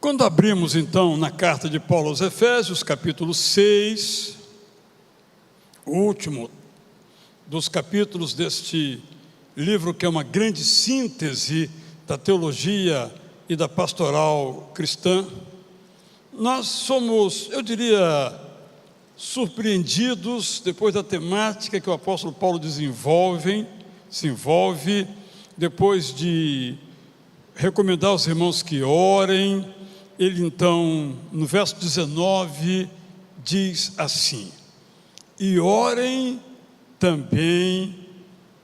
Quando abrimos então na carta de Paulo aos Efésios, capítulo 6, o último dos capítulos deste livro, que é uma grande síntese da teologia e da pastoral cristã, nós somos, eu diria, surpreendidos depois da temática que o apóstolo Paulo se envolve, depois de recomendar aos irmãos que orem. Ele então, no verso 19, diz assim: e orem também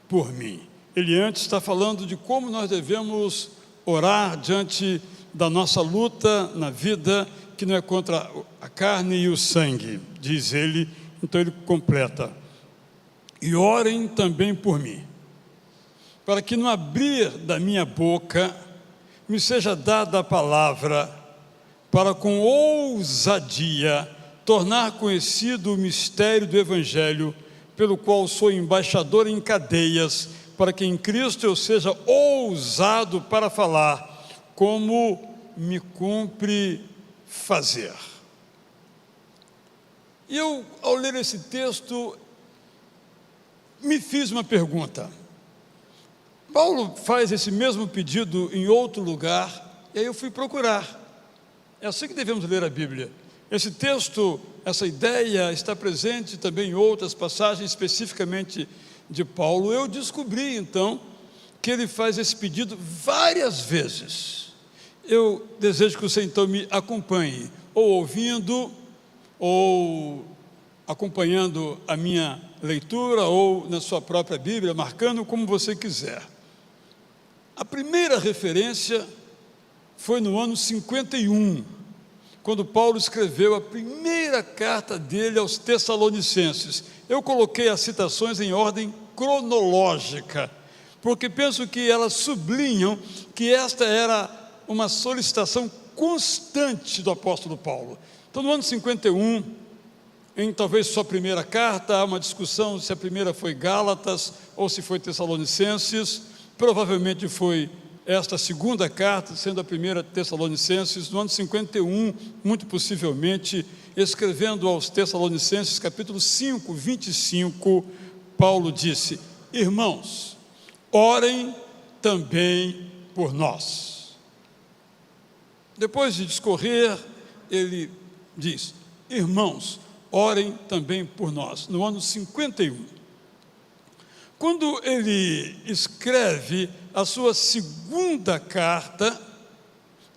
por mim. Ele antes está falando de como nós devemos orar diante da nossa luta na vida, que não é contra a carne e o sangue, diz ele. Então ele completa: e orem também por mim, para que no abrir da minha boca me seja dada a palavra, para com ousadia tornar conhecido o mistério do Evangelho, pelo qual sou embaixador em cadeias, para que em Cristo eu seja ousado para falar, como me cumpre fazer. E eu, ao ler esse texto, me fiz uma pergunta. Paulo faz esse mesmo pedido em outro lugar, e aí eu fui procurar. É assim que devemos ler a Bíblia. Esse texto, essa ideia está presente também em outras passagens, especificamente de Paulo. Eu descobri então que ele faz esse pedido várias vezes. Eu desejo que você então me acompanhe, ou ouvindo, ou acompanhando a minha leitura, ou na sua própria Bíblia, marcando como você quiser. A primeira referência foi no ano 51, quando Paulo escreveu a primeira carta dele aos Tessalonicenses. Eu coloquei as citações em ordem cronológica, porque penso que elas sublinham que esta era uma solicitação constante do apóstolo Paulo. Então, no ano 51, em talvez sua primeira carta, há uma discussão se a primeira foi Gálatas ou se foi Tessalonicenses. Provavelmente foi esta segunda carta, sendo a primeira Tessalonicenses. No ano 51, muito possivelmente, escrevendo aos Tessalonicenses, capítulo 5, 25, Paulo disse: irmãos, orem também por nós. Depois de discorrer, ele diz: irmãos, orem também por nós. No ano 51. Quando ele escreve a sua segunda carta,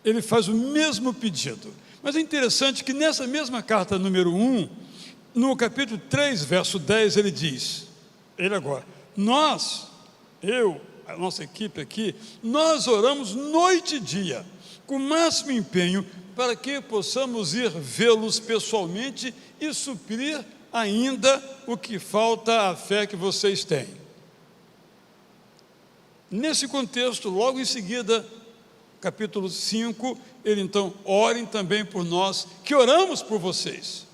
ele faz o mesmo pedido. Mas é interessante que nessa mesma carta número 1, no capítulo 3, verso 10, ele diz, a nossa equipe aqui, nós oramos noite e dia, com o máximo empenho, para que possamos ir vê-los pessoalmente e suprir ainda o que falta à fé que vocês têm. Nesse contexto, logo em seguida, capítulo 5, ele então: orem também por nós, que oramos por vocês.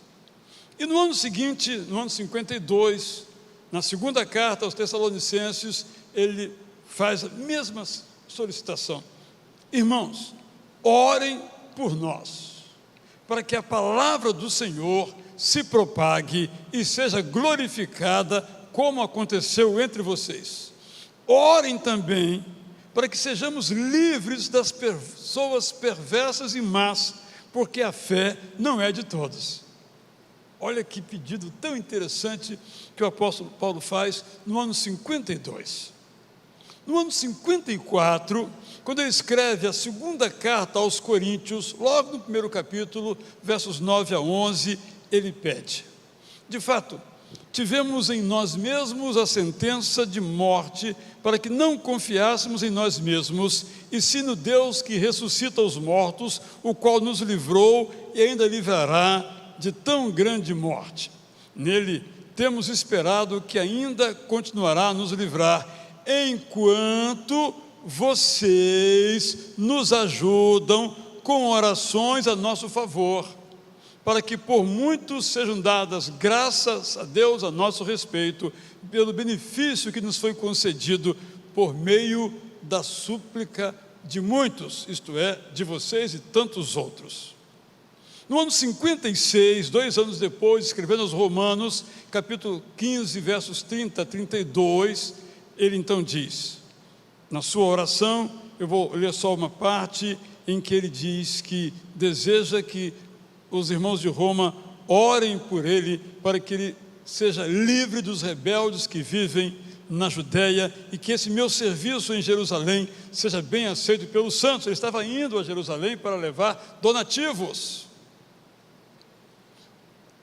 E no ano seguinte, no ano 52, na segunda carta aos Tessalonicenses, ele faz a mesma solicitação: irmãos, orem por nós, para que a palavra do Senhor se propague e seja glorificada, como aconteceu entre vocês. Orem também para que sejamos livres das pessoas perversas e más, porque a fé não é de todos. Olha que pedido tão interessante que o apóstolo Paulo faz no ano 52. No ano 54, quando ele escreve a segunda carta aos Coríntios, logo no primeiro capítulo, versos 9 a 11, ele pede: de fato, tivemos em nós mesmos a sentença de morte, para que não confiássemos em nós mesmos, e sim no Deus que ressuscita os mortos, o qual nos livrou e ainda livrará de tão grande morte. Nele temos esperado que ainda continuará a nos livrar, enquanto vocês nos ajudam com orações a nosso favor, para que por muitos sejam dadas graças a Deus a nosso respeito, pelo benefício que nos foi concedido por meio da súplica de muitos, isto é, de vocês e tantos outros. No ano 56, 2 anos depois, escrevendo aos Romanos, capítulo 15, versos 30 a 32, ele então diz, na sua oração, eu vou ler só uma parte em que ele diz que deseja que os irmãos de Roma orem por ele, para que ele seja livre dos rebeldes que vivem na Judéia, e que esse meu serviço em Jerusalém seja bem aceito pelos santos. Ele estava indo a Jerusalém para levar donativos.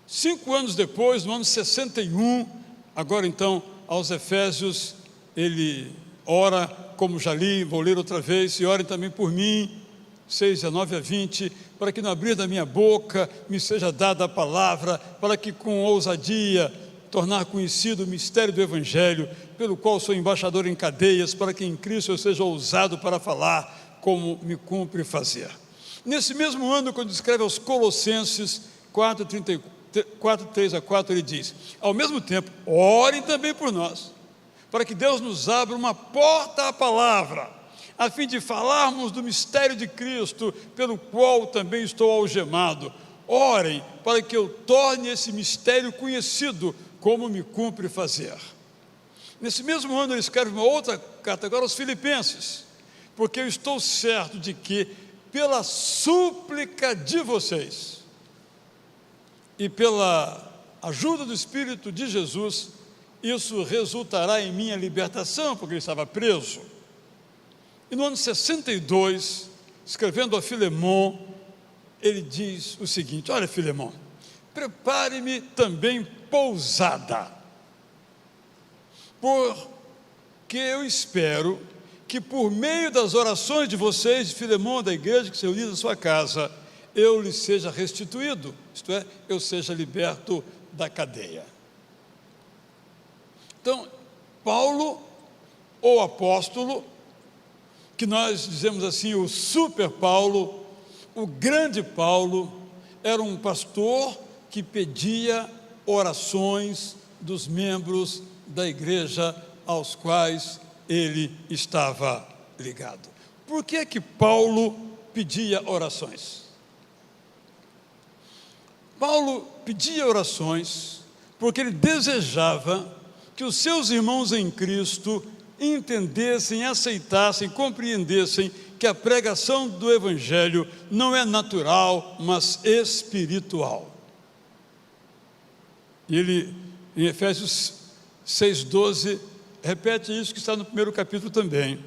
5 anos depois, no ano 61, agora então aos Efésios, ele ora, como já li, vou ler outra vez, e orem também por mim, 6, 19 a 20, para que no abrir da minha boca me seja dada a palavra, para que com ousadia tornar conhecido o mistério do Evangelho, pelo qual sou embaixador em cadeias, para que em Cristo eu seja ousado para falar, como me cumpre fazer. Nesse mesmo ano, quando escreve aos Colossenses 4, 3 a 4, ele diz, ao mesmo tempo, orem também por nós, para que Deus nos abra uma porta à palavra, a fim de falarmos do mistério de Cristo, pelo qual também estou algemado. Orem para que eu torne esse mistério conhecido, como me cumpre fazer. Nesse mesmo ano ele escreve uma outra carta agora aos Filipenses, porque eu estou certo de que pela súplica de vocês e pela ajuda do Espírito de Jesus, isso resultará em minha libertação, porque ele estava preso. E no ano 62, escrevendo a Filemon, ele diz o seguinte, olha Filemon, prepare-me também pousada, porque eu espero que por meio das orações de vocês, de Filemon, da igreja que se reuniu na sua casa, eu lhe seja restituído, isto é, eu seja liberto da cadeia. Então, Paulo, o apóstolo, que nós dizemos assim, o super Paulo, o grande Paulo, era um pastor que pedia orações dos membros da igreja aos quais ele estava ligado. Por que que Paulo pedia orações? Paulo pedia orações porque ele desejava que os seus irmãos em Cristo entendessem, aceitassem, compreendessem que a pregação do Evangelho não é natural, mas espiritual. E ele, em Efésios 6,12, repete isso que está no primeiro capítulo também.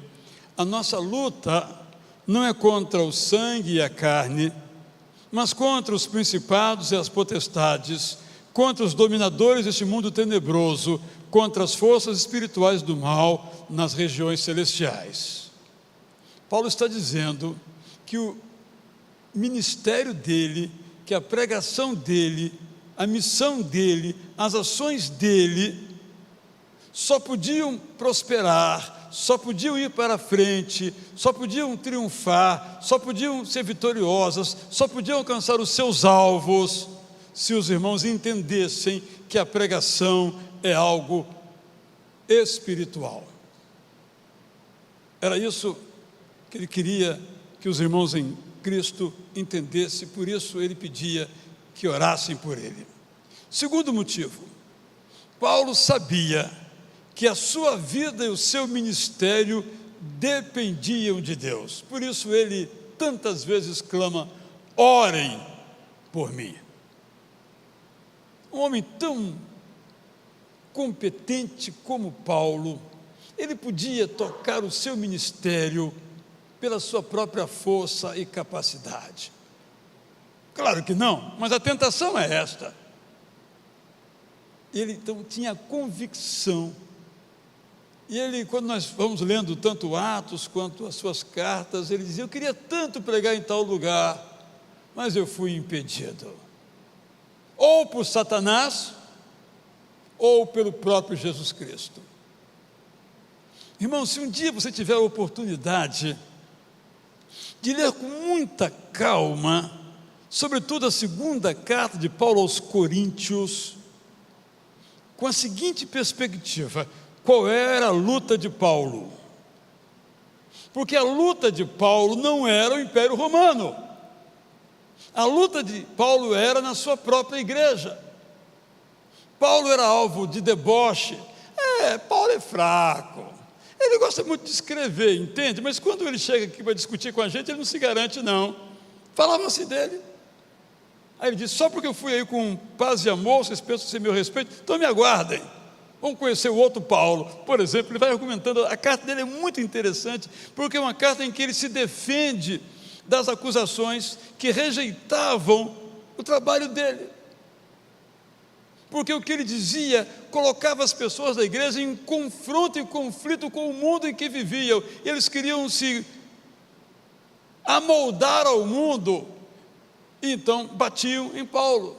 A nossa luta não é contra o sangue e a carne, mas contra os principados e as potestades, contra os dominadores deste mundo tenebroso, contra as forças espirituais do mal nas regiões celestiais. Paulo está dizendo que o ministério dele, que a pregação dele, a missão dele, as ações dele, só podiam prosperar, só podiam ir para frente, só podiam triunfar, só podiam ser vitoriosas, só podiam alcançar os seus alvos, se os irmãos entendessem que a pregação é algo espiritual. Era isso que ele queria que os irmãos em Cristo entendessem, por isso ele pedia que orassem por ele. Segundo motivo, Paulo sabia que a sua vida e o seu ministério dependiam de Deus, por isso ele tantas vezes clama, orem por mim. Um homem tão competente como Paulo, ele podia tocar o seu ministério pela sua própria força e capacidade. Claro que não, mas a tentação é esta. Ele então tinha convicção, e ele, quando nós vamos lendo tanto Atos quanto as suas cartas, ele dizia, eu queria tanto pregar em tal lugar, mas eu fui impedido, ou por Satanás, ou pelo próprio Jesus Cristo. Irmão, se um dia você tiver a oportunidade de ler com muita calma, sobretudo a segunda carta de Paulo aos Coríntios, com a seguinte perspectiva, qual era a luta de Paulo? porque a luta de Paulo não era o Império Romano, a luta de Paulo era na sua própria igreja. Paulo era alvo de deboche. Paulo é fraco, ele gosta muito de escrever, entende? Mas quando ele chega aqui para discutir com a gente, ele não se garante não. Falavam assim dele. Aí ele disse: só porque eu fui aí com paz e amor, vocês pensam ser meu respeito, então me aguardem, vamos conhecer o outro Paulo. Por exemplo, ele vai argumentando. A carta dele é muito interessante, porque é uma carta em que ele se defende das acusações que rejeitavam o trabalho dele, porque o que ele dizia colocava as pessoas da igreja em confronto e conflito com o mundo em que viviam. Eles queriam se amoldar ao mundo, e então batiam em Paulo.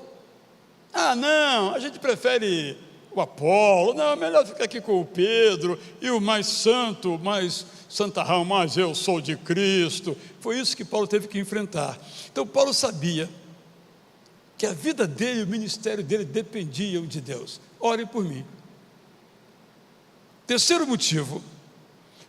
Não, a gente prefere o Apolo, não, é melhor ficar aqui com o Pedro, e o mais santo, mais santarrão, mas eu sou de Cristo. Foi isso que Paulo teve que enfrentar. Então Paulo sabia que a vida dele e o ministério dele dependiam de Deus. Orem por mim. Terceiro motivo,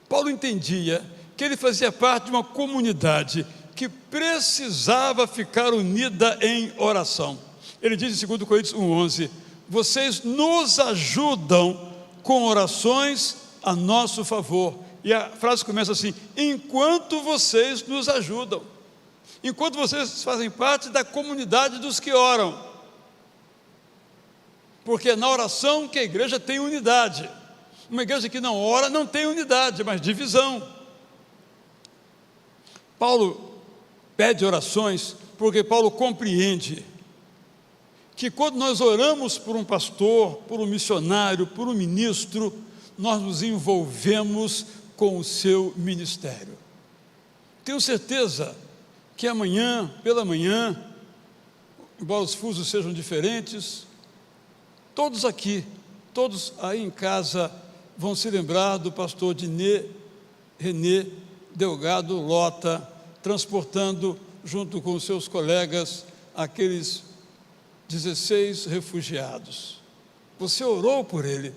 Paulo entendia que ele fazia parte de uma comunidade que precisava ficar unida em oração. Ele diz em 2 Coríntios 1,11: vocês nos ajudam com orações a nosso favor. E a frase começa assim: enquanto vocês nos ajudam, enquanto vocês fazem parte da comunidade dos que oram, porque é na oração que a igreja tem unidade. Uma igreja que não ora não tem unidade, mas divisão. Paulo pede orações porque Paulo compreende que quando nós oramos por um pastor, por um missionário, por um ministro, nós nos envolvemos com o seu ministério. Tenho certeza que amanhã, pela manhã, embora os fusos sejam diferentes, todos aqui, todos aí em casa, vão se lembrar do pastor René Delgado Lota, transportando junto com os seus colegas aqueles 16 refugiados. Você orou por ele,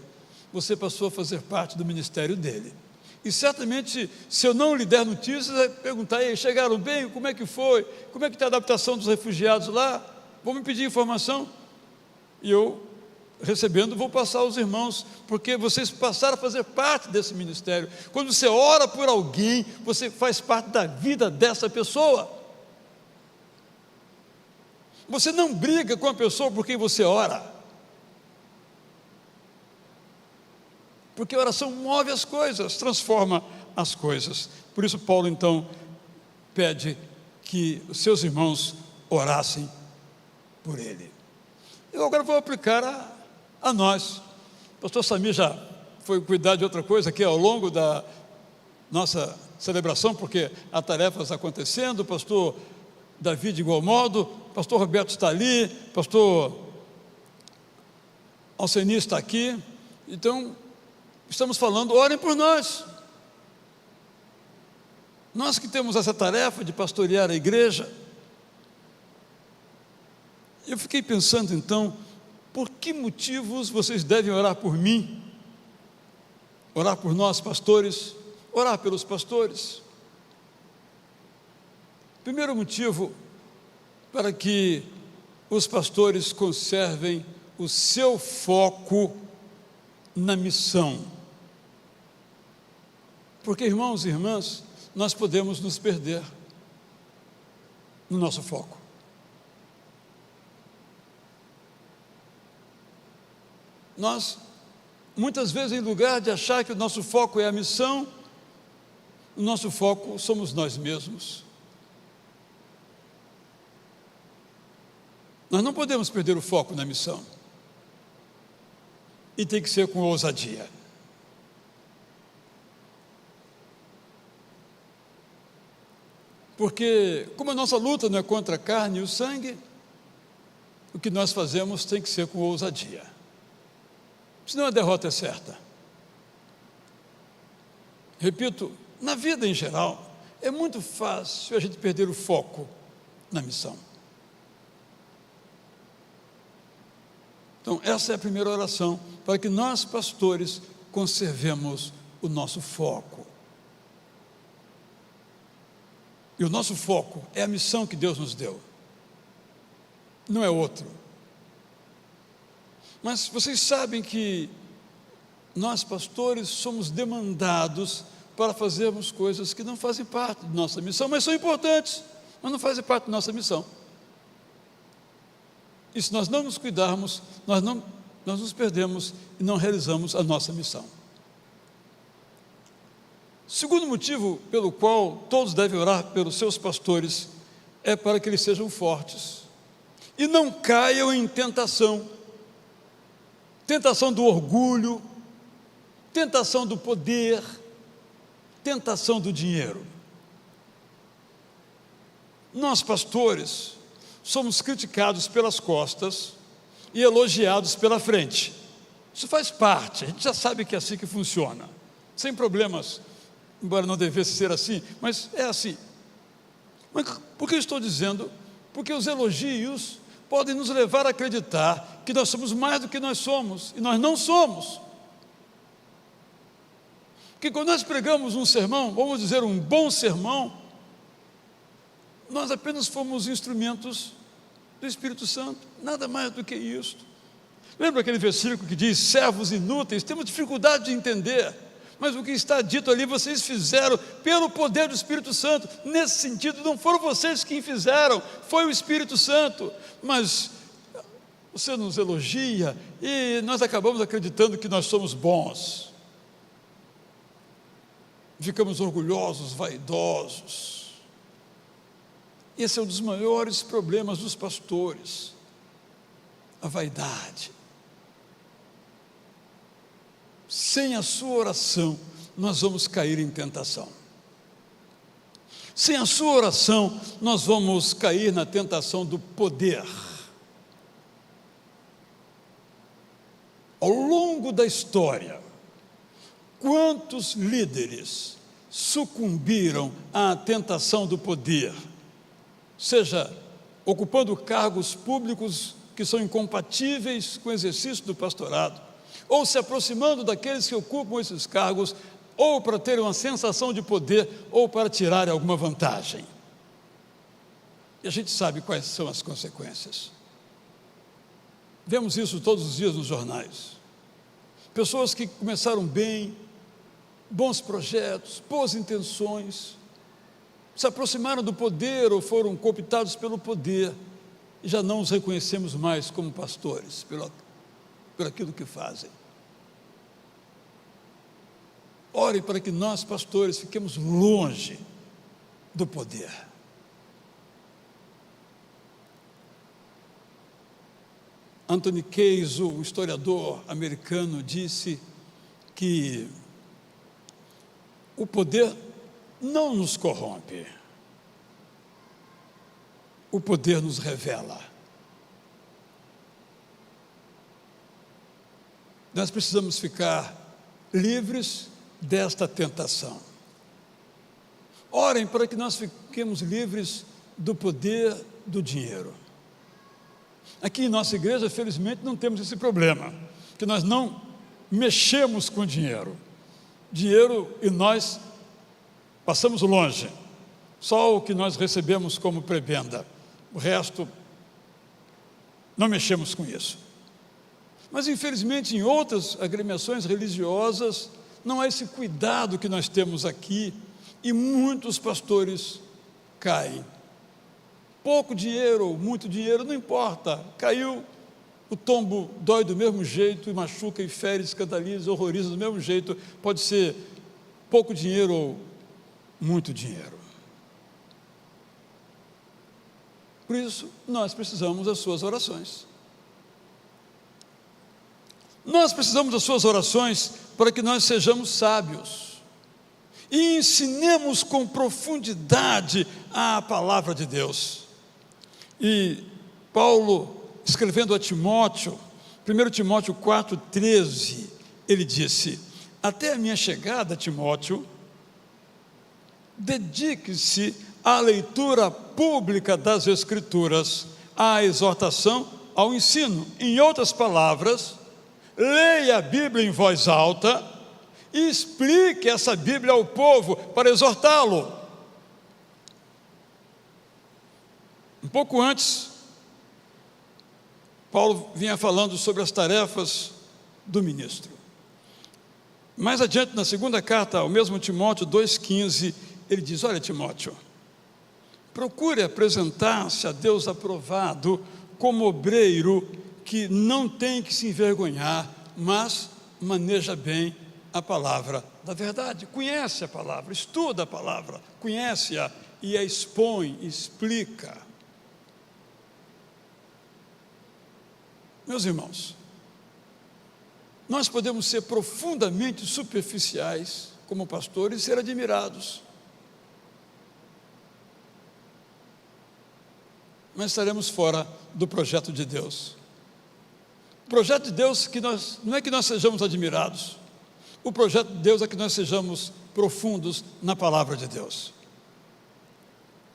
você passou a fazer parte do ministério dele. E certamente, se eu não lhe der notícias, vai perguntar: aí, chegaram bem? Como é que foi? Como é que está a adaptação dos refugiados lá? Vão me pedir informação? E eu, recebendo, vou passar aos irmãos, porque vocês passaram a fazer parte desse ministério. Quando você ora por alguém, você faz parte da vida dessa pessoa. Você não briga com a pessoa por quem você ora, porque a oração move as coisas, transforma as coisas. Por isso Paulo então pede que os seus irmãos orassem por ele. Eu agora vou aplicar a nós. O pastor Samir já foi cuidar de outra coisa aqui ao longo da nossa celebração, porque há tarefas acontecendo. O pastor Davi de igual modo, o pastor Roberto está ali, o pastor Alceni está aqui. Então estamos falando: orem por nós. Nós que temos essa tarefa de pastorear a igreja. Eu fiquei pensando então, por que motivos vocês devem orar por mim? Orar por nós, pastores, orar pelos pastores. Primeiro motivo, para que os pastores conservem o seu foco na missão. Porque, irmãos e irmãs, nós podemos nos perder no nosso foco. Nós, muitas vezes, em lugar de achar que o nosso foco é a missão, o nosso foco somos nós mesmos. Nós não podemos perder o foco na missão. E tem que ser com ousadia. Porque, como a nossa luta não é contra a carne e o sangue, o que nós fazemos tem que ser com ousadia. Senão a derrota é certa. Repito, na vida em geral, é muito fácil a gente perder o foco na missão. Então, essa é a primeira oração, para que nós, pastores, conservemos o nosso foco. E o nosso foco é a missão que Deus nos deu, não é outro. Mas vocês sabem que nós, pastores, somos demandados para fazermos coisas que não fazem parte da nossa missão, mas são importantes, mas não fazem parte da nossa missão. E se nós não nos cuidarmos, nós nos perdemos e não realizamos a nossa missão. Segundo motivo pelo qual todos devem orar pelos seus pastores é para que eles sejam fortes e não caiam em tentação do orgulho, tentação do poder, tentação do dinheiro. Nós, pastores, somos criticados pelas costas e elogiados pela frente. Isso faz parte, a gente já sabe que é assim que funciona, sem problemas, embora não devesse ser assim, mas é assim. Mas por que eu estou dizendo? Porque os elogios podem nos levar a acreditar que nós somos mais do que nós somos, e nós não somos. Porque quando nós pregamos um sermão, vamos dizer um bom sermão, nós apenas fomos instrumentos do Espírito Santo, nada mais do que isso. Lembra aquele versículo que diz, servos inúteis? Temos dificuldade de entender, mas o que está dito ali, vocês fizeram pelo poder do Espírito Santo. Nesse sentido, não foram vocês quem fizeram, foi o Espírito Santo. Mas você nos elogia e nós acabamos acreditando que nós somos bons. Ficamos orgulhosos, vaidosos. Esse é um dos maiores problemas dos pastores, a vaidade. Sem a sua oração, nós vamos cair em tentação. Sem a sua oração, nós vamos cair na tentação do poder. Ao longo da história, quantos líderes sucumbiram à tentação do poder? Seja ocupando cargos públicos que são incompatíveis com o exercício do pastorado, ou se aproximando daqueles que ocupam esses cargos, ou para ter uma sensação de poder, ou para tirar alguma vantagem. E a gente sabe quais são as consequências. Vemos isso todos os dias nos jornais. Pessoas que começaram bem, bons projetos, boas intenções, se aproximaram do poder ou foram cooptados pelo poder, e já não os reconhecemos mais como pastores, por aquilo que fazem. Ore para que nós, pastores, fiquemos longe do poder. Anthony Case, o historiador americano, disse que o poder não nos corrompe, o poder nos revela. Nós precisamos ficar livres desta tentação. Orem para que nós fiquemos livres do poder do dinheiro. Aqui em nossa igreja, felizmente, não temos esse problema, que nós não mexemos com dinheiro. Dinheiro e nós passamos longe, só o que nós recebemos como prebenda, o resto não mexemos com isso. Mas infelizmente em outras agremiações religiosas não há esse cuidado que nós temos aqui, e muitos pastores caem. Pouco dinheiro ou muito dinheiro, não importa, caiu, o tombo dói do mesmo jeito, e machuca, e fere, escandaliza, horroriza do mesmo jeito. Pode ser pouco dinheiro ou muito dinheiro. Por isso, nós precisamos das suas orações. Nós precisamos das suas orações para que nós sejamos sábios e ensinemos com profundidade a palavra de Deus. E Paulo, escrevendo a Timóteo, 1 Timóteo 4,13, ele disse: até a minha chegada, Timóteo, dedique-se à leitura pública das Escrituras, à exortação, ao ensino. Em outras palavras, leia a Bíblia em voz alta e explique essa Bíblia ao povo para exortá-lo. Um pouco antes, Paulo vinha falando sobre as tarefas do ministro. Mais adiante, na segunda carta ao mesmo Timóteo 2,15, ele diz: olha, Timóteo, procure apresentar-se a Deus aprovado como obreiro que não tem que se envergonhar, mas maneja bem a palavra da verdade. Conhece a palavra, estuda a palavra, conhece-a e a expõe, explica. Meus irmãos, nós podemos ser profundamente superficiais como pastores e ser admirados, mas estaremos fora do projeto de Deus. O projeto de Deus não é que nós sejamos admirados, o projeto de Deus é que nós sejamos profundos na palavra de Deus.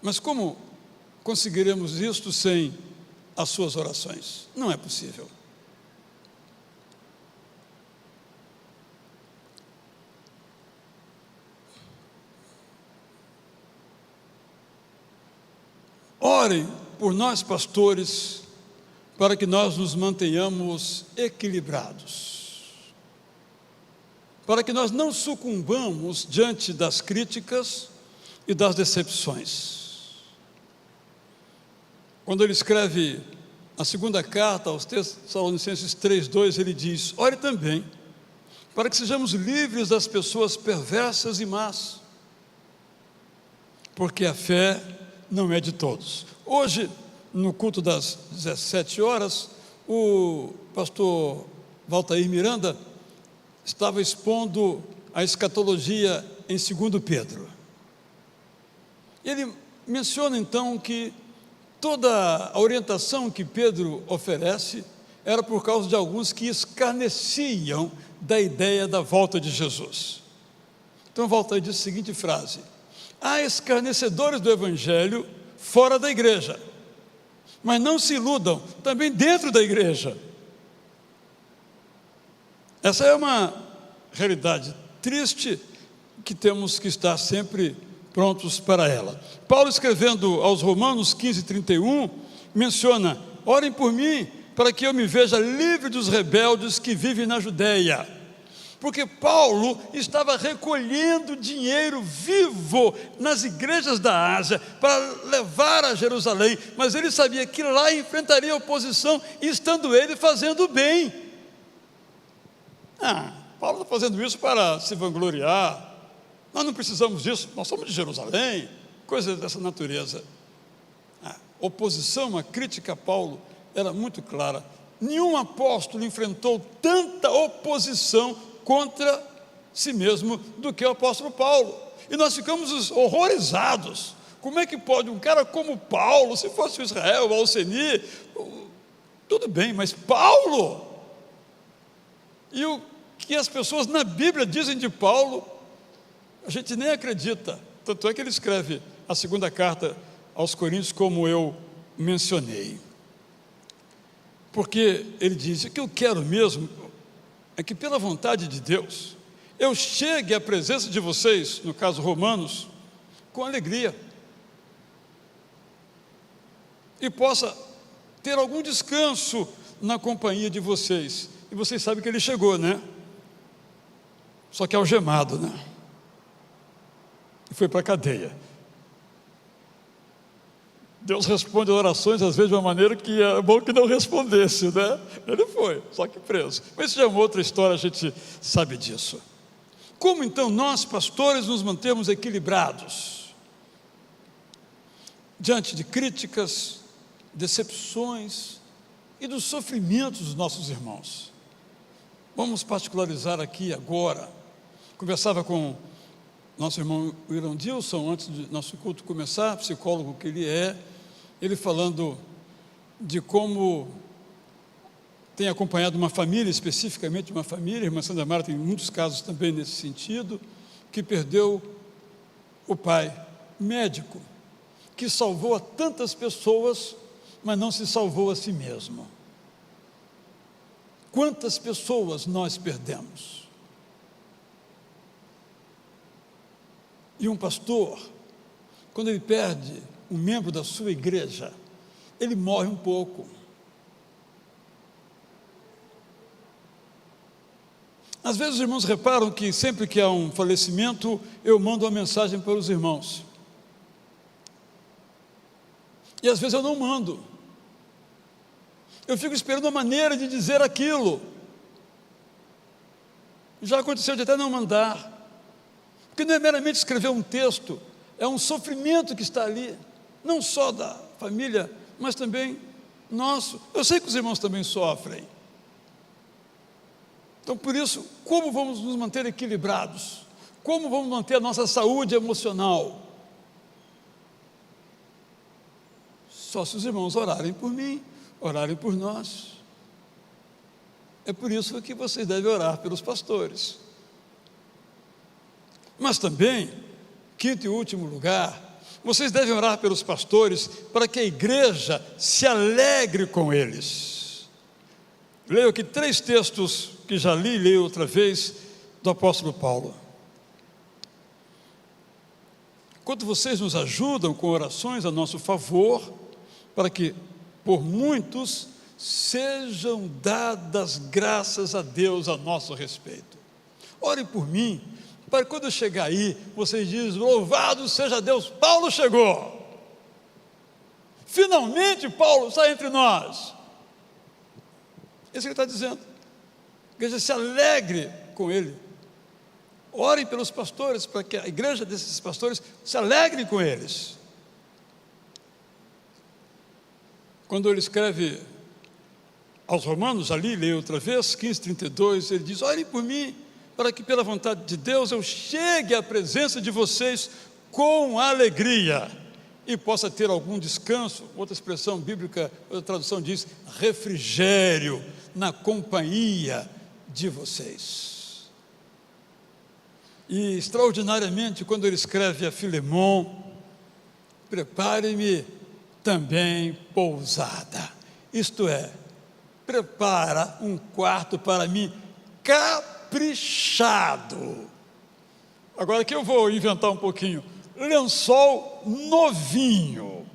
Mas como conseguiremos isto sem as suas orações? Não é possível. Orem por nós, pastores, para que nós nos mantenhamos equilibrados, para que nós não sucumbamos diante das críticas e das decepções. Quando ele escreve a segunda carta aos Tessalonicenses 3,2, ele diz: ore também, para que sejamos livres das pessoas perversas e más, porque a fé não é de todos. Hoje, no culto das 17 horas, o pastor Valtair Miranda estava expondo a escatologia em 2 Pedro. Ele menciona então que toda a orientação que Pedro oferece era por causa de alguns que escarneciam da ideia da volta de Jesus. Então Valtair diz a seguinte frase: há escarnecedores do Evangelho fora da igreja, mas não se iludam, também dentro da igreja. Essa é uma realidade triste que temos que estar sempre prontos para ela. Paulo, escrevendo aos Romanos 15:31, menciona: orem por mim, para que eu me veja livre dos rebeldes que vivem na Judéia. Porque Paulo estava recolhendo dinheiro vivo nas igrejas da Ásia para levar a Jerusalém, mas ele sabia que lá enfrentaria oposição, estando ele fazendo bem. Paulo está fazendo isso para se vangloriar. Nós não precisamos disso, nós somos de Jerusalém, coisas dessa natureza. A oposição, a crítica a Paulo era muito clara. Nenhum apóstolo enfrentou tanta oposição contra si mesmo do que o apóstolo Paulo, e nós ficamos horrorizados. Como é que pode um cara como Paulo, se fosse o Israel, o Alceni, tudo bem, mas Paulo? E o que as pessoas na Bíblia dizem de Paulo, a gente nem acredita. Tanto é que ele escreve a segunda carta aos Coríntios, como eu mencionei, porque ele diz: o que eu quero mesmo é que, pela vontade de Deus, eu chegue à presença de vocês, no caso Romanos, com alegria, e possa ter algum descanso na companhia de vocês. E vocês sabem que ele chegou, né? Só que algemado, né? E foi para a cadeia. Deus responde orações às vezes de uma maneira que é bom que não respondesse, né? Ele foi, só que preso. Mas isso já é uma outra história, a gente sabe disso. Como então nós, pastores, nos mantemos equilibrados diante de críticas, decepções e dos sofrimentos dos nossos irmãos? Vamos particularizar aqui agora. Conversava com nosso irmão William Dilson, antes do nosso culto começar, psicólogo que ele é, ele falando de como tem acompanhado uma família, especificamente uma família, a irmã Sandra Mara tem muitos casos também nesse sentido, que perdeu o pai, médico, que salvou a tantas pessoas, mas não se salvou a si mesmo. Quantas pessoas nós perdemos? E um pastor, quando ele perde um membro da sua igreja, ele morre um pouco. Às vezes os irmãos reparam que sempre que há um falecimento, eu mando uma mensagem para os irmãos. E às vezes eu não mando. Eu fico esperando uma maneira de dizer aquilo. Já aconteceu de até não mandar. Porque não é meramente escrever um texto, é um sofrimento que está ali, não só da família, mas também nosso. Eu sei que os irmãos também sofrem. Então, por isso, como vamos nos manter equilibrados? Como vamos manter a nossa saúde emocional? Só se os irmãos orarem por mim, orarem por nós. É por isso que vocês devem orar pelos pastores. Mas também, quinto e último lugar, vocês devem orar pelos pastores para que a igreja se alegre com eles. Leio aqui 3 textos que já li e leio outra vez do apóstolo Paulo. Enquanto vocês nos ajudam com orações a nosso favor, para que por muitos sejam dadas graças a Deus a nosso respeito. Orem por mim, para que quando eu chegar aí, vocês dizem, louvado seja Deus, Paulo chegou. Finalmente Paulo está entre nós. Isso que ele está dizendo. A igreja se alegre com ele. Orem pelos pastores, para que a igreja desses pastores se alegre com eles. Quando ele escreve aos Romanos, ali, leio outra vez, 15:32, ele diz, orem por mim, para que pela vontade de Deus eu chegue à presença de vocês com alegria e possa ter algum descanso. Outra expressão bíblica, outra tradução diz, refrigério na companhia de vocês. E extraordinariamente, quando ele escreve a Filemon, prepare-me também pousada, isto é, prepara um quarto para mim caprichado. Agora aqui eu vou inventar um pouquinho. Lençol novinho,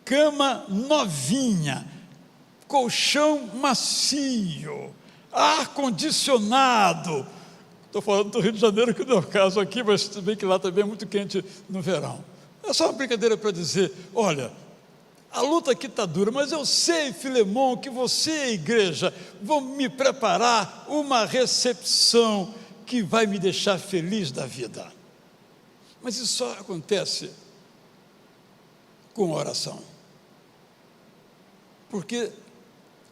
cama novinha, colchão macio, ar-condicionado. Estou falando do Rio de Janeiro, que não é o caso aqui, mas também que lá também é muito quente no verão. É só uma brincadeira para dizer, olha, a luta aqui está dura, mas eu sei, Filemon, que você e a igreja vão me preparar uma recepção que vai me deixar feliz da vida. Mas isso só acontece com oração. Porque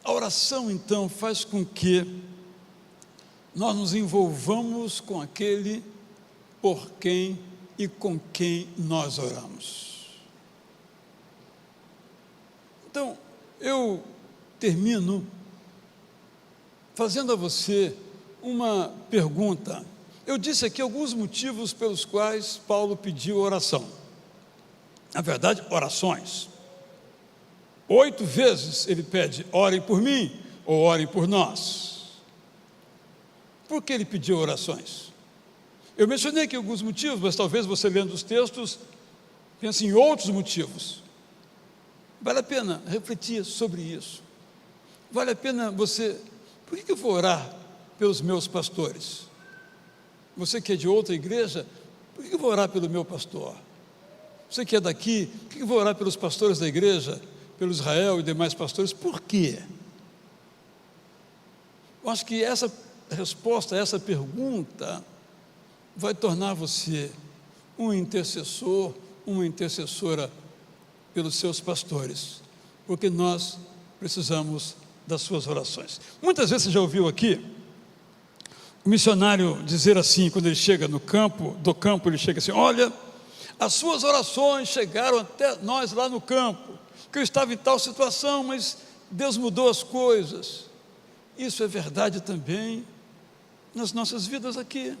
a oração, então, faz com que nós nos envolvamos com aquele por quem e com quem nós oramos. Então, eu termino fazendo a você uma pergunta. Eu disse aqui alguns motivos pelos quais Paulo pediu oração. Na verdade, orações. 8 vezes ele pede, orem por mim, ou orem por nós. Por que ele pediu orações? Eu mencionei aqui alguns motivos, mas talvez você lendo os textos, pense em outros motivos. Vale a pena refletir sobre isso. Vale a pena você... Por que eu vou orar pelos meus pastores? Você que é de outra igreja, por que eu vou orar pelo meu pastor? Você que é daqui, por que eu vou orar pelos pastores da igreja, pelo Israel e demais pastores? Por quê? Eu acho que essa resposta a essa pergunta vai tornar você um intercessor, uma intercessora pelos seus pastores, porque nós precisamos das suas orações. Muitas vezes você já ouviu aqui o missionário dizer assim, quando ele chega no campo, do campo ele chega assim, olha, as suas orações chegaram até nós lá no campo, que eu estava em tal situação, mas Deus mudou as coisas. Isso é verdade também nas nossas vidas aqui.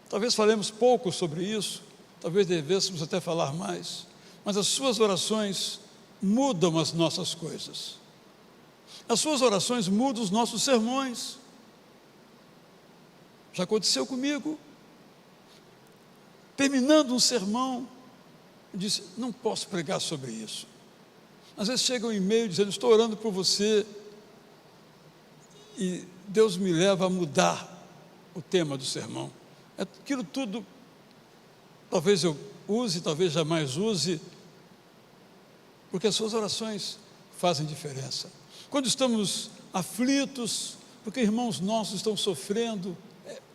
Talvez falemos pouco sobre isso, talvez devêssemos até falar mais, mas as suas orações mudam as nossas coisas. As suas orações mudam os nossos sermões. Já aconteceu comigo. Terminando um sermão, eu disse, não posso pregar sobre isso. Às vezes chega um e-mail dizendo: estou orando por você, e Deus me leva a mudar o tema do sermão. Aquilo tudo, talvez eu use, talvez jamais use, porque as suas orações fazem diferença. Quando estamos aflitos, porque irmãos nossos estão sofrendo,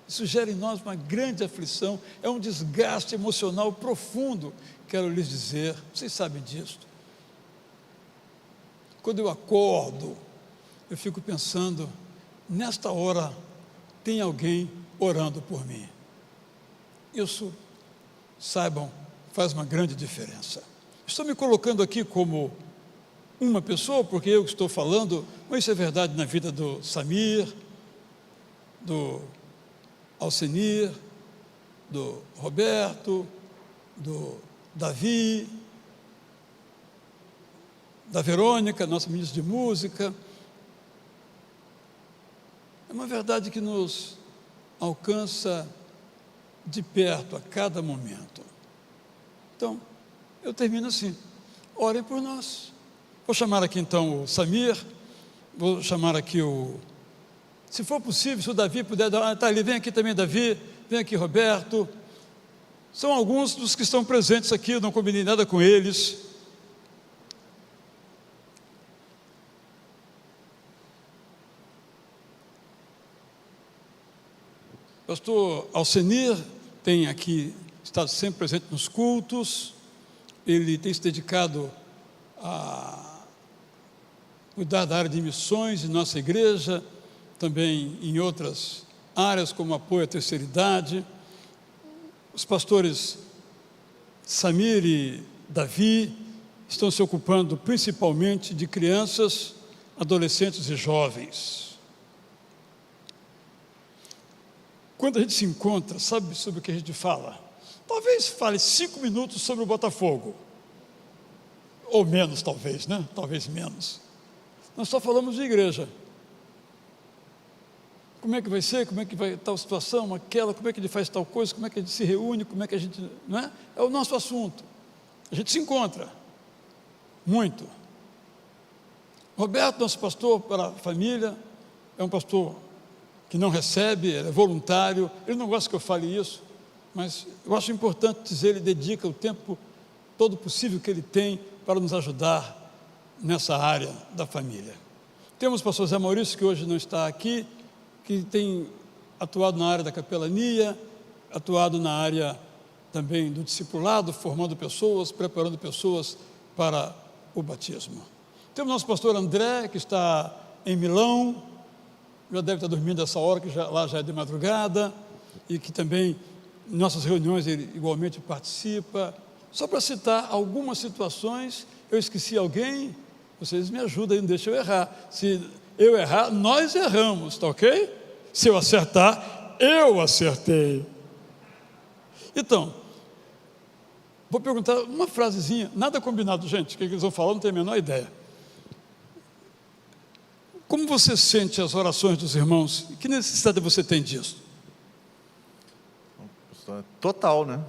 isso gera em nós uma grande aflição, é um desgaste emocional profundo, quero lhes dizer, vocês sabem disso. Quando eu acordo, eu fico pensando, nesta hora tem alguém orando por mim. Isso, saibam, faz uma grande diferença. Estou me colocando aqui como uma pessoa, porque eu que estou falando, mas isso é verdade na vida do Samir, do Alcenir, do Roberto, do Davi, da Verônica, nossa ministra de música. É uma verdade que nos alcança de perto a cada momento. Então, eu termino assim: orem por nós. Vou chamar aqui então o Samir, vou chamar aqui se for possível, se o Davi puder dar, tá ali, vem aqui também Davi, vem aqui Roberto. São alguns dos que estão presentes aqui, eu não combinei nada com eles. Pastor Alcenir tem aqui estado sempre presente nos cultos, ele tem se dedicado a cuidar da área de missões de nossa igreja, também em outras áreas como apoio à terceira idade. Os pastores Samir e Davi estão se ocupando principalmente de crianças, adolescentes e jovens. Quando a gente se encontra, sabe sobre o que a gente fala? Talvez fale 5 minutos sobre o Botafogo, ou menos talvez, né? Talvez menos. Nós só falamos de igreja. Como é que vai ser, como é que vai tal situação, aquela, como é que ele faz tal coisa, como é que a gente se reúne, como é que a gente, não é? É o nosso assunto. A gente se encontra muito. Roberto, nosso pastor para a família, é um pastor que não recebe, ele é voluntário, ele não gosta que eu fale isso, mas eu acho importante dizer, ele dedica o tempo todo possível que ele tem para nos ajudar nessa área da família. Temos o pastor Zé Maurício, que hoje não está aqui, que tem atuado na área da capelania, atuado na área também do discipulado, formando pessoas, preparando pessoas para o batismo. Temos nosso pastor André, que está em Milão, já deve estar dormindo essa hora, que lá já é de madrugada, e que também em nossas reuniões ele igualmente participa. Só para citar algumas situações, eu esqueci alguém, vocês me ajudam aí, não deixem eu errar. Se eu errar, nós erramos, tá ok? Se eu acertar, eu acertei. Então, vou perguntar uma frasezinha, nada combinado, gente, o que eles vão falar, não tenho a menor ideia. Como você sente as orações dos irmãos? Que necessidade você tem disso? Total, né?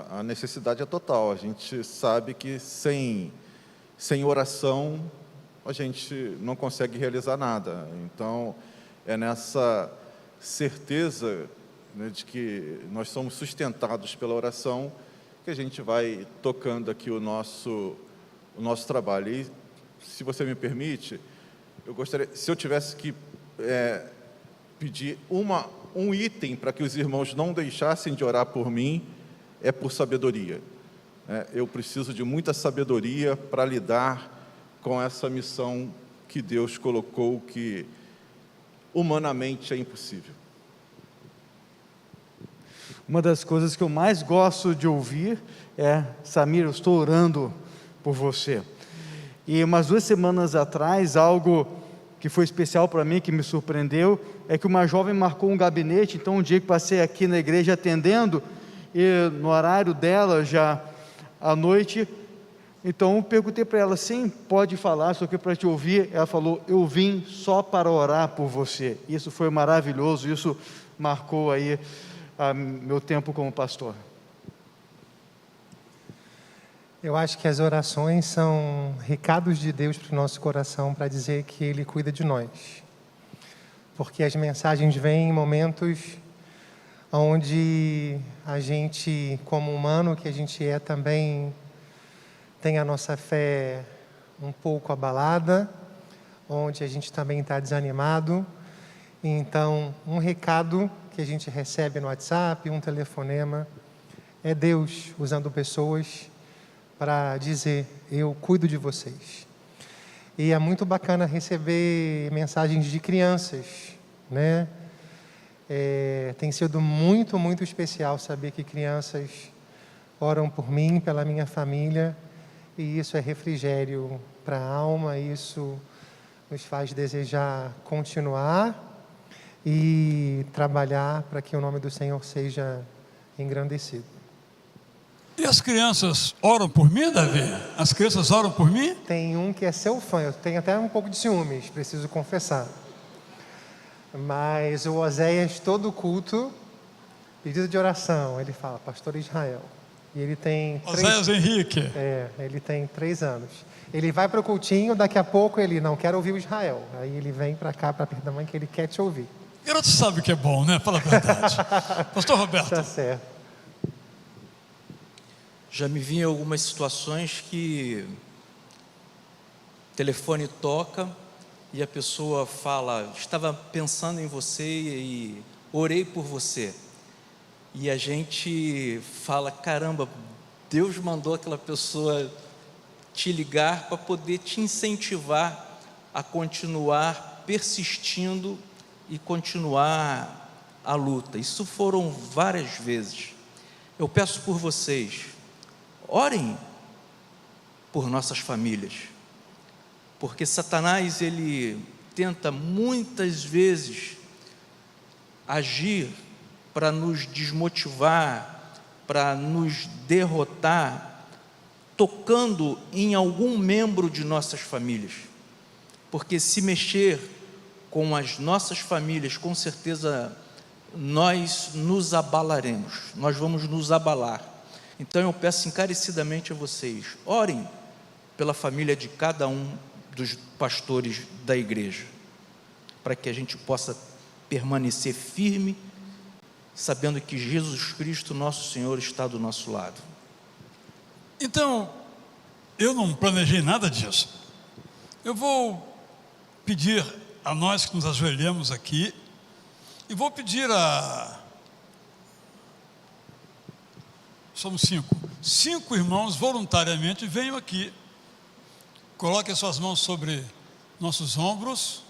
A necessidade é total. A gente sabe que sem oração a gente não consegue realizar nada. Então, é nessa certeza, né, de que nós somos sustentados pela oração que a gente vai tocando aqui o nosso trabalho. E, se você me permite, eu gostaria, se eu tivesse que pedir um item para que os irmãos não deixassem de orar por mim, é por sabedoria. Eu preciso de muita sabedoria para lidar com essa missão que Deus colocou, que humanamente é impossível. Uma das coisas que eu mais gosto de ouvir é: Samir, eu estou orando por você. E umas 2 semanas atrás, algo que foi especial para mim, que me surpreendeu, é que uma jovem marcou um gabinete. Então, um dia que passei aqui na igreja atendendo, e no horário dela, já à noite, então eu perguntei para ela: sim, pode falar, estou aqui para te ouvir. Ela falou: eu vim só para orar por você. Isso foi maravilhoso, isso marcou aí meu tempo como pastor. Eu acho que as orações são recados de Deus para o nosso coração para dizer que Ele cuida de nós. Porque as mensagens vêm em momentos onde a gente, como humano que a gente é, também tem a nossa fé um pouco abalada, onde a gente também está desanimado. Então, um recado que a gente recebe no WhatsApp, um telefonema, é Deus usando pessoas para dizer: eu cuido de vocês. E é muito bacana receber mensagens de crianças, né? Tem sido muito, muito especial saber que crianças oram por mim, pela minha família, e isso é refrigério para a alma, isso nos faz desejar continuar e trabalhar para que o nome do Senhor seja engrandecido. E as crianças oram por mim, Davi? As crianças oram por mim? Tem um que é seu fã, eu tenho até um pouco de ciúmes, preciso confessar. Mas o Oséias, todo culto, pedido de oração, ele fala: Pastor Israel. E ele tem Oséias Henrique. ele tem 3 anos. Ele vai para o cultinho, daqui a pouco ele: não quer ouvir o Israel. Aí ele vem para cá, para perto da mãe, que ele quer te ouvir. Garoto sabe que é bom, né? Fala a verdade. Pastor Roberto. Tá certo. Já me vi em algumas situações que o telefone toca e a pessoa fala: estava pensando em você e orei por você. E a gente fala: caramba, Deus mandou aquela pessoa te ligar para poder te incentivar a continuar persistindo e continuar a luta. Isso foram várias vezes. Eu peço por vocês, orem por nossas famílias, porque Satanás, ele tenta muitas vezes agir para nos desmotivar, para nos derrotar, tocando em algum membro de nossas famílias, porque se mexer com as nossas famílias, com certeza nós nos abalaremos, nós vamos nos abalar. Então eu peço encarecidamente a vocês, orem pela família de cada um dos pastores da igreja, para que a gente possa permanecer firme, sabendo que Jesus Cristo, nosso Senhor, está do nosso lado. Então, eu não planejei nada disso. Eu vou pedir a nós que nos ajoelhamos aqui, e vou pedir somos 5 irmãos voluntariamente venham aqui, coloquem suas mãos sobre nossos ombros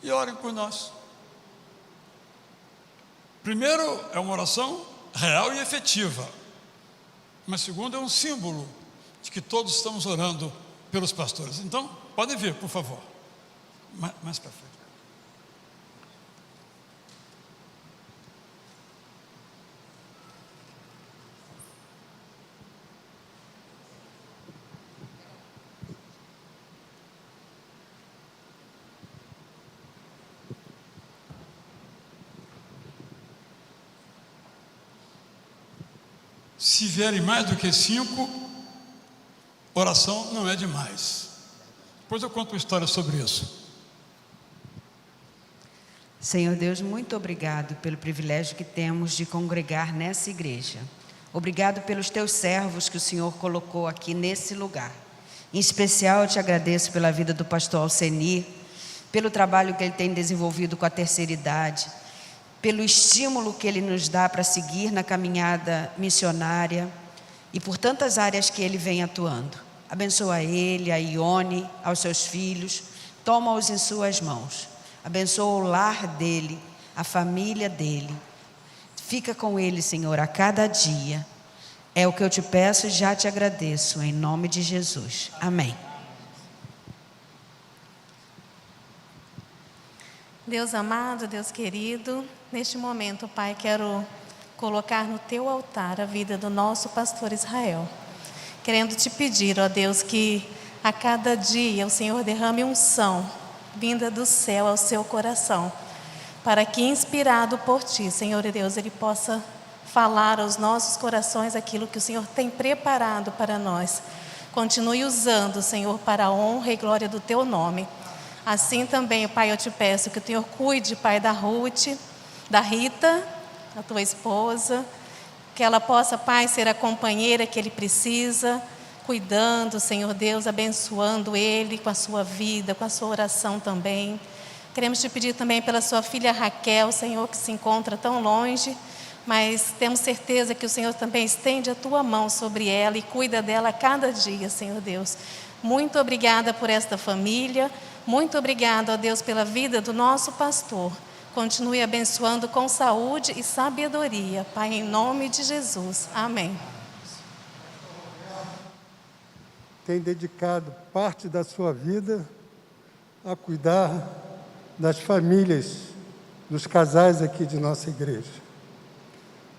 e orem por nós. Primeiro, é uma oração real e efetiva, mas segundo, é um símbolo de que todos estamos orando pelos pastores. Então, podem vir, por favor, mais para frente. Se vierem mais do que 5, oração não é demais. Depois eu conto uma história sobre isso. Senhor Deus, muito obrigado pelo privilégio que temos de congregar nessa igreja. Obrigado pelos teus servos que o Senhor colocou aqui nesse lugar. Em especial, eu te agradeço pela vida do pastor Alcenir, pelo trabalho que ele tem desenvolvido com a terceira idade, pelo estímulo que ele nos dá para seguir na caminhada missionária e por tantas áreas que ele vem atuando. Abençoa ele, a Ione, aos seus filhos, toma-os em suas mãos. Abençoa o lar dele, a família dele. Fica com ele, Senhor, a cada dia. É o que eu te peço e já te agradeço, em nome de Jesus. Amém. Deus amado, Deus querido, neste momento, Pai, quero colocar no teu altar a vida do nosso pastor Israel, querendo te pedir, ó Deus, que a cada dia o Senhor derrame unção vinda do céu ao seu coração, para que, inspirado por ti, Senhor Deus, ele possa falar aos nossos corações aquilo que o Senhor tem preparado para nós. Continue usando, Senhor, para a honra e glória do Teu nome. Assim também, Pai, eu te peço que o Senhor cuide, Pai, da Ruth, da Rita, a Tua esposa, que ela possa, Pai, ser a companheira que ele precisa, cuidando, Senhor Deus, abençoando ele com a sua vida, com a sua oração também. Queremos te pedir também pela sua filha Raquel, Senhor, que se encontra tão longe, mas temos certeza que o Senhor também estende a tua mão sobre ela e cuida dela a cada dia, Senhor Deus. Muito obrigada por esta família, muito obrigada, ó Deus, pela vida do nosso pastor. Continue abençoando com saúde e sabedoria, Pai, em nome de Jesus. Amém. Tem dedicado parte da sua vida a cuidar das famílias, dos casais aqui de nossa igreja.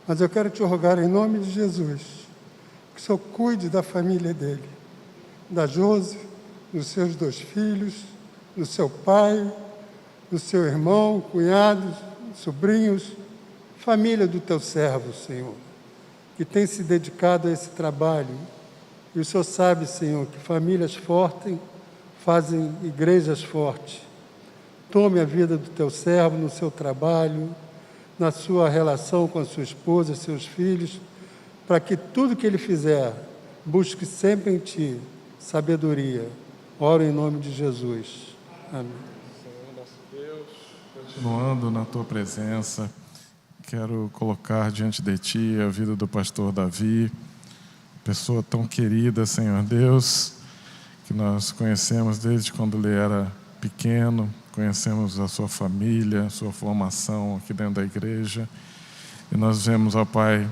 Mas eu quero te rogar em nome de Jesus, que o Senhor cuide da família dele, da Josi, dos seus 2 filhos, do seu pai, do seu irmão, cunhados, sobrinhos, família do teu servo, Senhor, que tem se dedicado a esse trabalho. E o Senhor sabe, Senhor, que famílias fortes fazem igrejas fortes. Tome a vida do teu servo no seu trabalho, na sua relação com a sua esposa, seus filhos, para que tudo que ele fizer, busque sempre em Ti sabedoria. Oro em nome de Jesus. Amém. Senhor nosso Deus, continuando na Tua presença, quero colocar diante de Ti a vida do pastor Davi, pessoa tão querida, Senhor Deus, que nós conhecemos desde quando ele era pequeno, conhecemos a sua família, a sua formação aqui dentro da igreja, e nós vemos, ó Pai,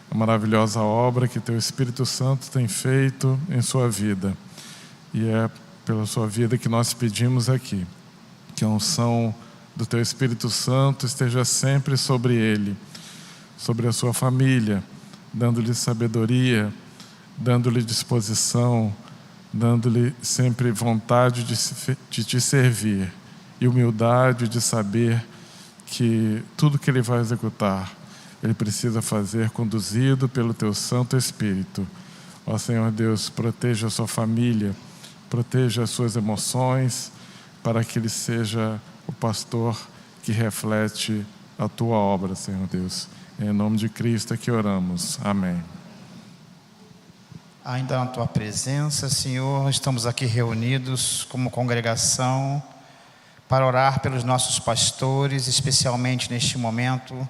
a maravilhosa obra que Teu Espírito Santo tem feito em sua vida, e é pela sua vida que nós pedimos aqui, que a unção do Teu Espírito Santo esteja sempre sobre ele, sobre a sua família, dando-lhe sabedoria, dando-lhe disposição, dando-lhe sempre vontade de Te servir, e humildade de saber que tudo que ele vai executar, ele precisa fazer conduzido pelo Teu Santo Espírito. Ó Senhor Deus, proteja a sua família, proteja as suas emoções, para que ele seja o pastor que reflete a Tua obra, Senhor Deus. Em nome de Cristo é que oramos. Amém. Ainda na Tua presença, Senhor, estamos aqui reunidos como congregação para orar pelos nossos pastores, especialmente neste momento,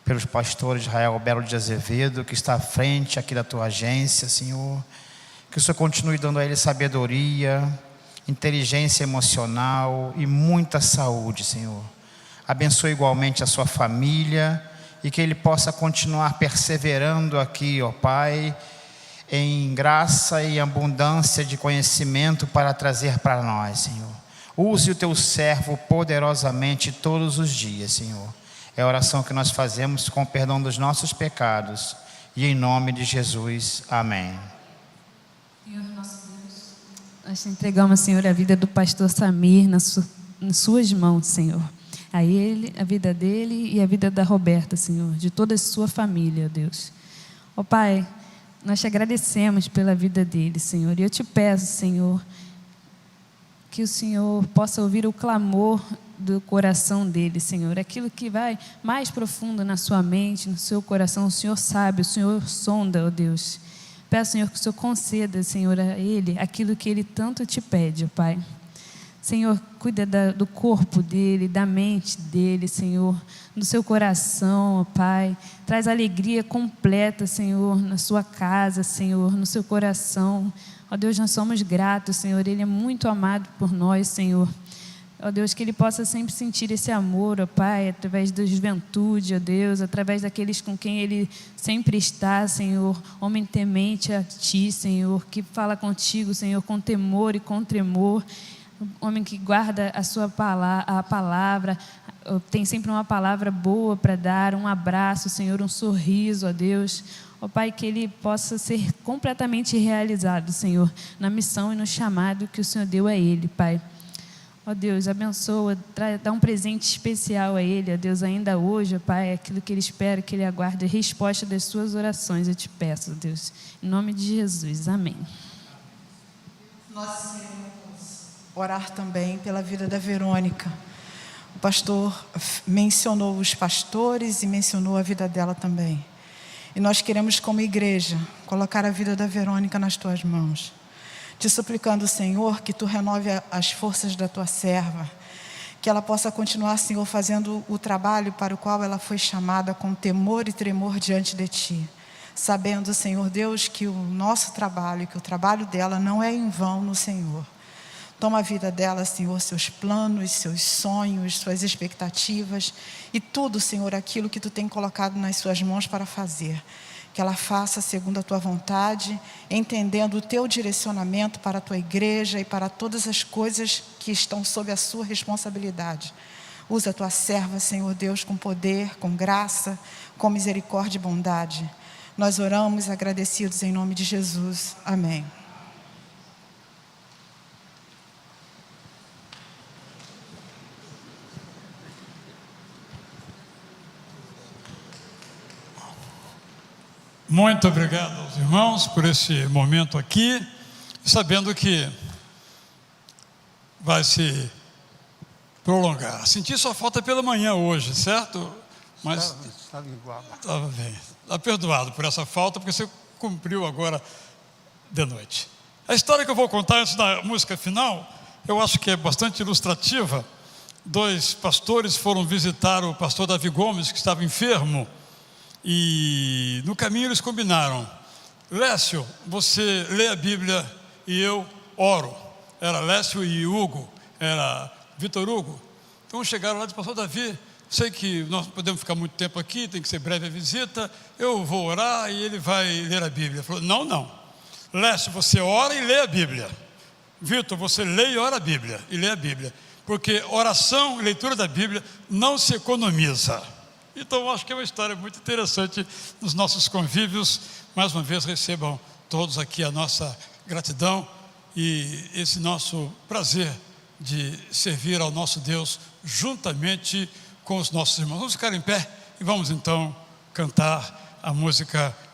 pelos pastores Israel Belo de Azevedo, que está à frente aqui da Tua agência, Senhor. Que o Senhor continue dando a ele sabedoria, inteligência emocional e muita saúde, Senhor. Abençoe igualmente a sua família e que ele possa continuar perseverando aqui, ó Pai, em graça e abundância de conhecimento para trazer para nós, Senhor. Use o Teu servo poderosamente todos os dias, Senhor. É a oração que nós fazemos com o perdão dos nossos pecados. E em nome de Jesus, amém. Senhor nosso Deus, nós te entregamos, Senhor, a vida do pastor Samir nas suas mãos, Senhor. A ele, a vida dele e a vida da Roberta, Senhor, de toda a sua família, Deus. Ó Pai, nós te agradecemos pela vida dele, Senhor. E eu te peço, Senhor, que o Senhor possa ouvir o clamor do coração dele, Senhor. Aquilo que vai mais profundo na sua mente, no seu coração, o Senhor sabe, o Senhor sonda, ó Deus. Peço, Senhor, que o Senhor conceda, Senhor, a ele aquilo que ele tanto te pede, ó Pai. Senhor, cuida do corpo dele, da mente dele, Senhor, do seu coração, ó Pai. Traz alegria completa, Senhor, na sua casa, Senhor, no seu coração. Ó Deus, nós somos gratos, Senhor. Ele é muito amado por nós, Senhor. Ó Deus, que ele possa sempre sentir esse amor, ó Pai, através da juventude, ó Deus, através daqueles com quem ele sempre está, Senhor. Homem temente a Ti, Senhor, que fala contigo, Senhor, com temor e com tremor. Homem que guarda a palavra, tem sempre uma palavra boa para dar, um abraço, Senhor, um sorriso, ó Deus. Ó Pai, que ele possa ser completamente realizado, Senhor, na missão e no chamado que o Senhor deu a ele, Pai. Ó Deus, abençoa, dá um presente especial a ele, ó Deus, ainda hoje, ó Pai, aquilo que ele espera, que ele aguarde, a resposta das suas orações, eu te peço, ó Deus, em nome de Jesus, amém. Nós queremos orar também pela vida da Verônica. O pastor mencionou os pastores e mencionou a vida dela também. E nós queremos, como igreja, colocar a vida da Verônica nas tuas mãos. Te suplicando, Senhor, que tu renove as forças da tua serva, que ela possa continuar, Senhor, fazendo o trabalho para o qual ela foi chamada com temor e tremor diante de ti. Sabendo, Senhor Deus, que o nosso trabalho, que o trabalho dela não é em vão no Senhor. Toma a vida dela, Senhor, seus planos, seus sonhos, suas expectativas e tudo, Senhor, aquilo que tu tem colocado nas suas mãos para fazer. Que ela faça segundo a tua vontade, entendendo o teu direcionamento para a tua igreja e para todas as coisas que estão sob a sua responsabilidade. Usa a tua serva, Senhor Deus, com poder, com graça, com misericórdia e bondade. Nós oramos agradecidos em nome de Jesus. Amém. Muito obrigado aos irmãos por esse momento aqui, sabendo que vai se prolongar. Senti sua falta pela manhã hoje, certo? Mas Estava igual. estava bem. Está perdoado por essa falta, porque você cumpriu agora de noite. A história que eu vou contar antes da música final, eu acho que é bastante ilustrativa. 2 pastores foram visitar o pastor Davi Gomes, que estava enfermo, e no caminho eles combinaram: Lécio, você lê a Bíblia e eu oro. Era Lécio e Hugo, era Vitor Hugo. Então chegaram lá e disseram: pastor Davi, sei que nós podemos ficar muito tempo aqui, tem que ser breve a visita, eu vou orar e ele vai ler a Bíblia. Ele falou: não, Lécio, você ora e lê a Bíblia. Vitor, você lê e ora a Bíblia, e lê a Bíblia, porque oração e leitura da Bíblia não se economiza. Então, acho que é uma história muito interessante nos nossos convívios. Mais uma vez, recebam todos aqui a nossa gratidão e esse nosso prazer de servir ao nosso Deus juntamente com os nossos irmãos. Vamos ficar em pé e vamos então cantar a música